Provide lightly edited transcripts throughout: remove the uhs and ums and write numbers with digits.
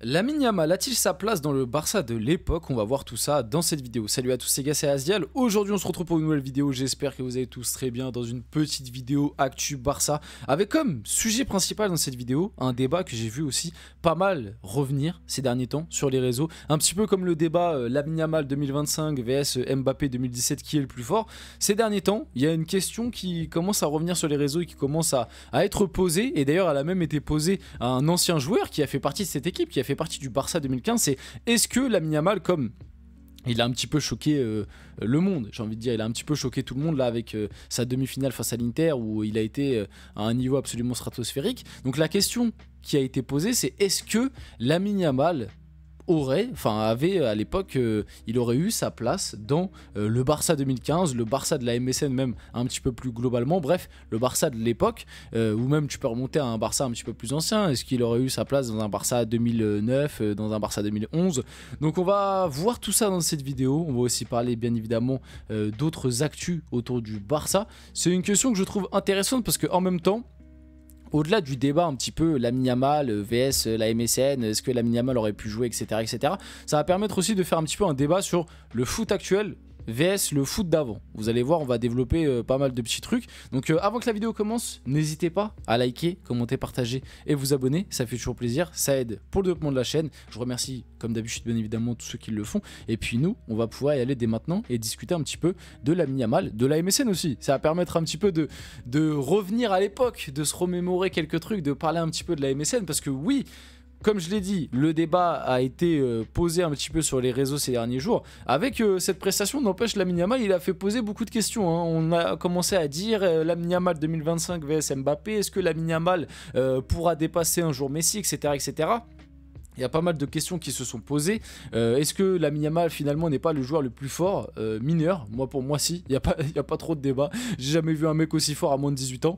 Lamine Yamal a-t-il sa place dans le Barça de l'époque? On va voir tout ça dans cette vidéo. Salut à tous les gars, c'est Asdial. Aujourd'hui on se retrouve pour une nouvelle vidéo. J'espère que vous allez tous très bien dans une petite vidéo Actu Barça. Avec comme sujet principal dans cette vidéo, un débat que j'ai vu aussi pas mal revenir ces derniers temps sur les réseaux. Un petit peu comme le débat Lamine Yamal 2025 vs Mbappé 2017, qui est le plus fort. Ces derniers temps, il y a une question qui commence à revenir sur les réseaux et qui commence à être posée. Et d'ailleurs elle a même été posée à un ancien joueur qui a fait partie de cette équipe, qui a fait partie du Barça 2015, c'est est-ce que Lamine Yamal, comme il a un petit peu choqué le monde, j'ai envie de dire, il a un petit peu choqué tout le monde là avec sa demi-finale face à l'Inter où il a été à un niveau absolument stratosphérique. Donc la question qui a été posée, c'est est-ce que Lamine Yamal avait à l'époque, il aurait eu sa place dans le Barça 2015, le Barça de la MSN même un petit peu plus globalement, bref, le Barça de l'époque, ou même tu peux remonter à un Barça un petit peu plus ancien, est-ce qu'il aurait eu sa place dans un Barça 2009, dans un Barça 2011? Donc on va voir tout ça dans cette vidéo, on va aussi parler bien évidemment d'autres actus autour du Barça. C'est une question que je trouve intéressante parce qu'en même temps, au-delà du débat un petit peu Lamine Yamal vs la MSN, est-ce que Lamine Yamal aurait pu jouer, etc., etc., ça va permettre aussi de faire un petit peu un débat sur le foot actuel vs le foot d'avant. Vous allez voir, on va développer pas mal de petits trucs. Donc avant que la vidéo commence, n'hésitez pas à liker, commenter, partager et vous abonner. Ça fait toujours plaisir, ça aide pour le développement de la chaîne. Je remercie comme d'habitude bien évidemment tous ceux qui le font. Et puis nous, on va pouvoir y aller dès maintenant et discuter un petit peu de Lamine Yamal, de la MSN aussi. Ça va permettre un petit peu de revenir à l'époque, de se remémorer quelques trucs, de parler un petit peu de la MSN. Parce que oui, comme je l'ai dit, le débat a été posé un petit peu sur les réseaux ces derniers jours. Avec cette prestation, n'empêche, Lamine Yamal, il a fait poser beaucoup de questions. Hein. On a commencé à dire Lamine Yamal 2025 vs Mbappé, est-ce que Lamine Yamal pourra dépasser un jour Messi, etc., etc. Il y a pas mal de questions qui se sont posées. Est-ce que Lamine Yamal finalement n'est pas le joueur le plus fort mineur? Moi, pour moi, si. Il n'y a pas trop de débat. J'ai jamais vu un mec aussi fort à moins de 18 ans.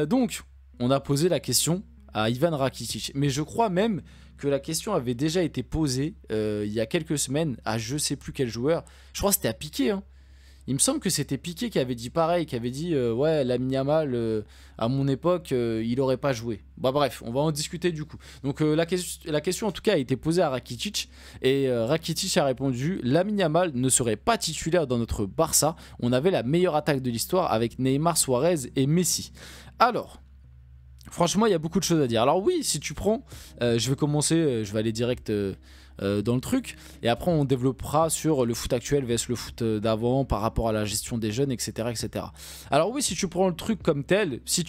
Donc, on a posé la question à Ivan Rakitic. Mais je crois même que la question avait déjà été posée il y a quelques semaines à je sais plus quel joueur. Je crois que c'était à Piqué. Hein. Il me semble que c'était Piqué qui avait dit pareil, qui avait dit ouais, Lamine Yamal, à mon époque, il aurait pas joué. Bah bref, on va en discuter du coup. Donc la question en tout cas a été posée à Rakitic et Rakitic a répondu Lamine Yamal ne serait pas titulaire dans notre Barça. On avait la meilleure attaque de l'histoire avec Neymar, Suarez et Messi. Alors, franchement, il y a beaucoup de choses à dire. Alors oui, si tu prends, je vais commencer, je vais aller direct dans le truc, et après on développera sur le foot actuel vs le foot d'avant par rapport à la gestion des jeunes, etc., etc. Alors oui, si tu prends le truc comme tel, si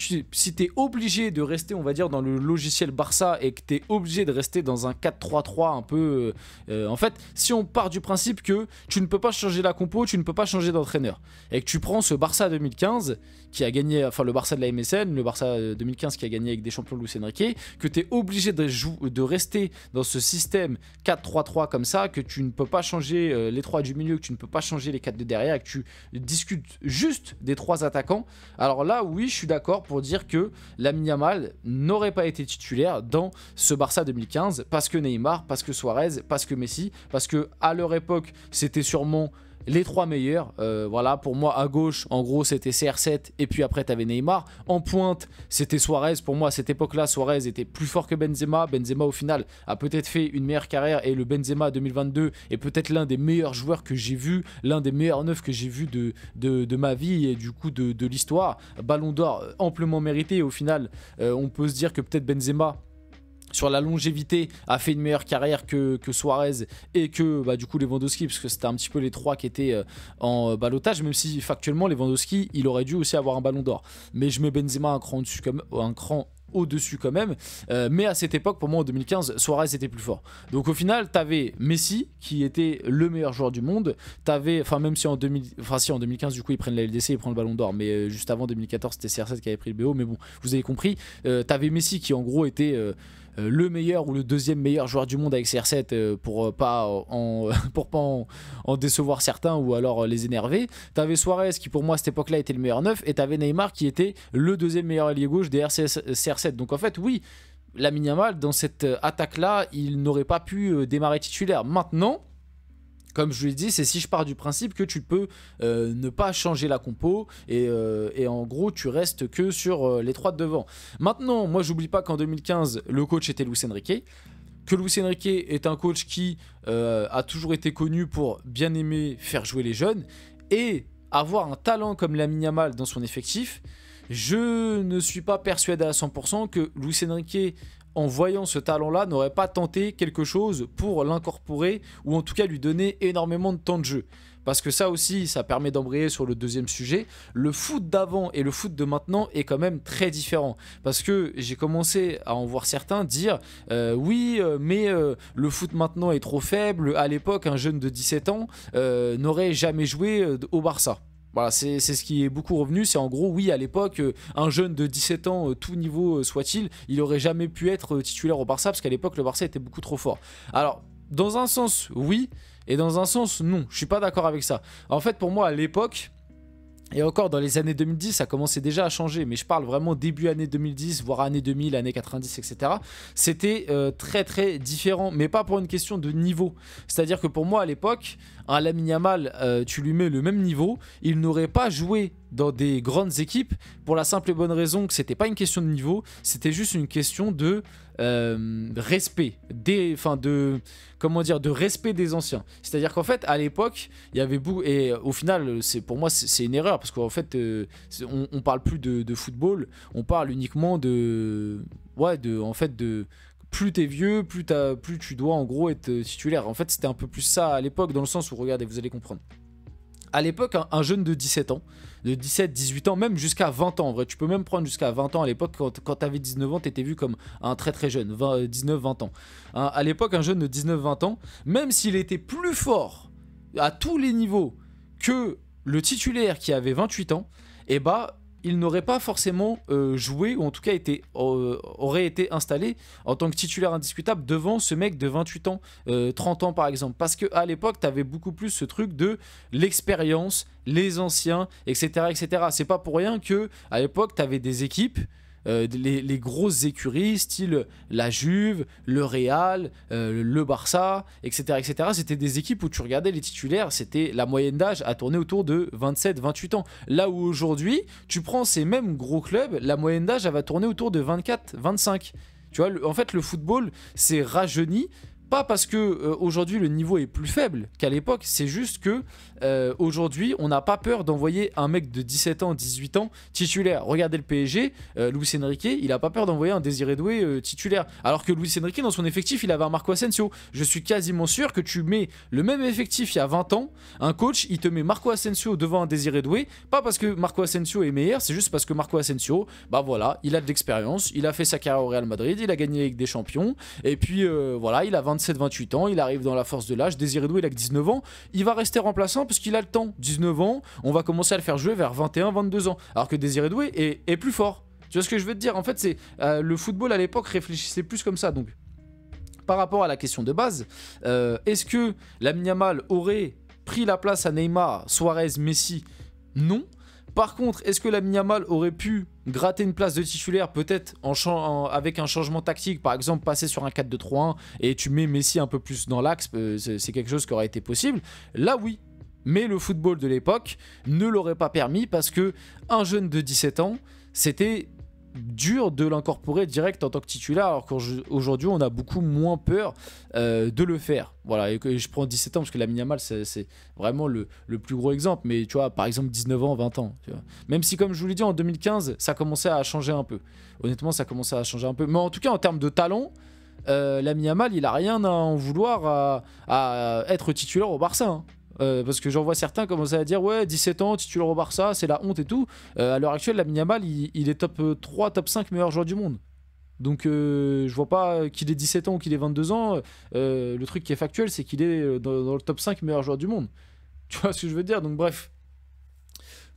t'es obligé de rester, on va dire, dans le logiciel Barça et que t'es obligé de rester dans un 4-3-3 un peu... en fait, si on part du principe que tu ne peux pas changer la compo, tu ne peux pas changer d'entraîneur, et que tu prends ce Barça 2015 qui a gagné, enfin le Barça de la MSN, le Barça 2015 qui a gagné avec des champions de Luis Enrique, que tu es obligé de rester dans ce système 4-3-3 comme ça, que tu ne peux pas changer les 3 du milieu, que tu ne peux pas changer les 4 de derrière, que tu discutes juste des 3 attaquants, alors là oui, je suis d'accord pour dire que Lamine Yamal n'aurait pas été titulaire dans ce Barça 2015 parce que Neymar, parce que Suarez, parce que Messi, parce que à leur époque c'était sûrement les 3 meilleurs. Voilà, pour moi à gauche en gros c'était CR7 et puis après t'avais Neymar, en pointe c'était Suarez. Pour moi à cette époque là Suarez était plus fort que Benzema. Benzema au final a peut-être fait une meilleure carrière et le Benzema 2022 est peut-être l'un des meilleurs joueurs que j'ai vu, l'un des meilleurs neufs que j'ai vu de ma vie et du coup de l'histoire. Ballon d'or amplement mérité. Au final on peut se dire que peut-être Benzema sur la longévité a fait une meilleure carrière que Suarez et que bah, du coup Lewandowski, parce que c'était un petit peu les 3 qui étaient en ballottage, même si factuellement Lewandowski il aurait dû aussi avoir un ballon d'or, mais je mets Benzema un cran au-dessus quand même, mais à cette époque pour moi en 2015 Suarez était plus fort. Donc au final t'avais Messi qui était le meilleur joueur du monde, t'avais, enfin même si en 2015 du coup ils prennent la LDC, ils prennent le ballon d'or, mais juste avant 2014 c'était CR7 qui avait pris le BO, mais bon vous avez compris, t'avais Messi qui en gros était le meilleur ou le deuxième meilleur joueur du monde avec CR7 pour pas en décevoir certains ou alors les énerver. T'avais Suarez qui pour moi à cette époque là était le meilleur neuf, et t'avais Neymar qui était le deuxième meilleur ailier gauche derrière CR7. Donc en fait oui, Lamine Yamal dans cette attaque là il n'aurait pas pu démarrer titulaire. Maintenant comme je l'ai dit, c'est si je pars du principe que tu peux ne pas changer la compo et en gros tu restes que sur les 3 de devant. Maintenant, moi j'oublie pas qu'en 2015 le coach était Luis Enrique. que Luis Enrique est un coach qui a toujours été connu pour bien aimer faire jouer les jeunes et avoir un talent comme Lamine Yamal dans son effectif, je ne suis pas persuadé à 100% que Luis Enrique, en voyant ce talent-là, n'aurait pas tenté quelque chose pour l'incorporer ou en tout cas lui donner énormément de temps de jeu. Parce que ça aussi, ça permet d'embrayer sur le deuxième sujet. Le foot d'avant et le foot de maintenant est quand même très différent. Parce que j'ai commencé à en voir certains dire oui, mais le foot maintenant est trop faible. À l'époque, un jeune de 17 ans n'aurait jamais joué au Barça. Voilà, c'est ce qui est beaucoup revenu. C'est en gros, oui, à l'époque, un jeune de 17 ans, tout niveau soit-il, il aurait jamais pu être titulaire au Barça parce qu'à l'époque, le Barça était beaucoup trop fort. Alors, dans un sens, oui. Et dans un sens, non, je suis pas d'accord avec ça. En fait, pour moi, à l'époque, et encore dans les années 2010, ça commençait déjà à changer, mais je parle vraiment début année 2010, voire année 2000, année 90, etc. C'était très très différent, mais pas pour une question de niveau. C'est-à-dire que pour moi, à l'époque, un Lamine Yamal, tu lui mets le même niveau, il n'aurait pas joué dans des grandes équipes pour la simple et bonne raison que c'était pas une question de niveau, c'était juste une question de respect, de respect des anciens. C'est-à-dire qu'en fait, à l'époque, il y avait beaucoup, et au final, pour moi, c'est une erreur parce qu'en fait, on parle plus de football, on parle uniquement plus t'es vieux, plus tu dois en gros être titulaire. En fait, c'était un peu plus ça à l'époque, dans le sens où, regardez, vous allez comprendre. À l'époque, un jeune de 17 ans, de 17, 18 ans, même jusqu'à 20 ans, en vrai, tu peux même prendre jusqu'à 20 ans. À l'époque, quand tu avais 19 ans, tu étais vu comme un très très jeune, 19-20 ans. À l'époque, un jeune de 19-20 ans, même s'il était plus fort à tous les niveaux que le titulaire qui avait 28 ans, eh bah, il n'aurait pas forcément joué, ou en tout cas aurait été installé en tant que titulaire indiscutable devant ce mec de 28 ans, 30 ans par exemple. Parce qu'à l'époque, tu avais beaucoup plus ce truc de l'expérience, les anciens, etc. etc. C'est pas pour rien qu'à l'époque, tu avais des équipes, les grosses écuries, style la Juve, le Real, le Barça, etc., etc. C'était des équipes où tu regardais les titulaires, c'était la moyenne d'âge à tourner autour de 27-28 ans. Là où aujourd'hui, tu prends ces mêmes gros clubs, la moyenne d'âge, elle va tourner autour de 24-25. Tu vois, en fait, le football s'est rajeuni. Pas parce que aujourd'hui le niveau est plus faible qu'à l'époque, c'est juste que aujourd'hui on n'a pas peur d'envoyer un mec de 17 ans, 18 ans titulaire. Regardez le PSG, Luis Enrique, il a pas peur d'envoyer un Désiré Doué titulaire. Alors que Luis Enrique, dans son effectif, il avait un Marco Asensio. Je suis quasiment sûr que tu mets le même effectif il y a 20 ans, un coach, il te met Marco Asensio devant un Désiré Doué, pas parce que Marco Asensio est meilleur, c'est juste parce que Marco Asensio, bah voilà, il a de l'expérience, il a fait sa carrière au Real Madrid, il a gagné avec des champions, et puis voilà, il a 27-28 ans, il arrive dans la force de l'âge. Désiré Doué, il a que 19 ans, il va rester remplaçant parce qu'il a le temps. 19 ans, on va commencer à le faire jouer vers 21-22 ans. Alors que Désiré Doué est plus fort. Tu vois ce que je veux te dire? En fait, c'est le football à l'époque réfléchissait plus comme ça. Donc, par rapport à la question de base, est-ce que Lamine Yamal aurait pris la place à Neymar, Suarez, Messi? Non. Par contre, est-ce que Lamine Yamal aurait pu gratter une place de titulaire, peut-être avec un changement tactique, par exemple passer sur un 4-2-3-1 et tu mets Messi un peu plus dans l'axe, c'est quelque chose qui aurait été possible? Là, oui. Mais le football de l'époque ne l'aurait pas permis parce que un jeune de 17 ans, c'était dur de l'incorporer direct en tant que titulaire, alors qu'aujourd'hui on a beaucoup moins peur de le faire. Voilà, et que je prends 17 ans parce que Lamine Yamal c'est vraiment le plus gros exemple, mais tu vois, par exemple 19 ans, 20 ans, tu vois. Même si, comme je vous l'ai dit, en 2015 ça commençait à changer un peu, honnêtement ça commençait à changer un peu, mais en tout cas en termes de talent, Lamine Yamal il a rien à en vouloir à être titulaire au Barça, hein. Parce que j'en vois certains commencer à dire ouais, 17 ans, titulaire au Barça, c'est la honte et tout. À l'heure actuelle, Lamine Yamal, il est top 3, top 5 meilleurs joueurs du monde. Donc je vois pas qu'il ait 17 ans ou qu'il ait 22 ans. Le truc qui est factuel, c'est qu'il est dans le top 5 meilleurs joueurs du monde. Tu vois ce que je veux dire? Donc bref.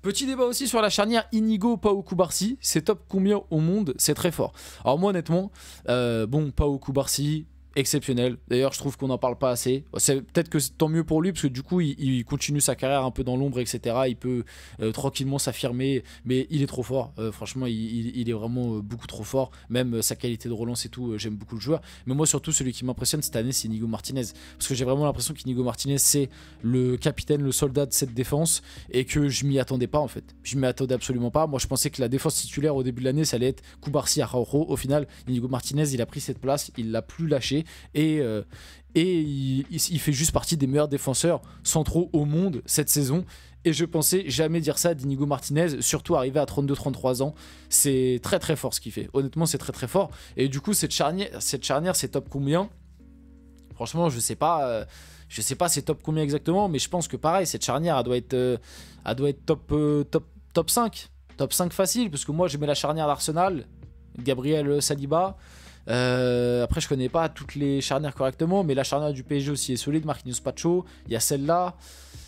Petit débat aussi sur la charnière Inigo-Pau Cubarsí. C'est top combien au monde? C'est très fort. Alors moi honnêtement, Pau Cubarsí, exceptionnel. D'ailleurs, je trouve qu'on n'en parle pas assez. C'est peut-être que c'est tant mieux pour lui, parce que du coup, il continue sa carrière un peu dans l'ombre, etc. Il peut tranquillement s'affirmer, mais il est trop fort. Franchement, il est vraiment beaucoup trop fort. Même sa qualité de relance et tout, j'aime beaucoup le joueur. Mais moi, surtout, celui qui m'impressionne cette année, c'est Inigo Martinez. Parce que j'ai vraiment l'impression qu'Inigo Martinez, c'est le capitaine, le soldat de cette défense, et que je m'y attendais pas, en fait. Je m'y attendais absolument pas. Moi, je pensais que la défense titulaire au début de l'année, ça allait être Cubarsí, Araujo. Au final, Inigo Martinez, il a pris cette place, il l'a plus lâché. et il fait juste partie des meilleurs défenseurs centraux au monde cette saison. Et je pensais jamais dire ça d'Inigo Martinez, surtout arrivé à 32-33 ans. C'est très très fort ce qu'il fait. Honnêtement, c'est très très fort. Et du coup, cette charnière c'est top combien? Franchement, je sais pas c'est top combien exactement, mais je pense que pareil, cette charnière, elle doit être top 5. Top 5 facile, parce que moi, je mets la charnière d'Arsenal, Gabriel Saliba. Après, je connais pas toutes les charnières correctement, mais la charnière du PSG aussi est solide. Marquinhos Pacho, il y a celle-là.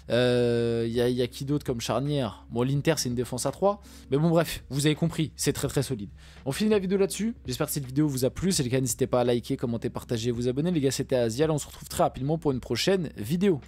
Il y a qui d'autre comme charnière? Bon, l'Inter, c'est une défense à 3. Mais bon, bref, vous avez compris, c'est très très solide. On finit la vidéo là-dessus. J'espère que cette vidéo vous a plu. Si c'est le cas, n'hésitez pas à liker, commenter, partager, vous abonner. Les gars, c'était Azial. On se retrouve très rapidement pour une prochaine vidéo.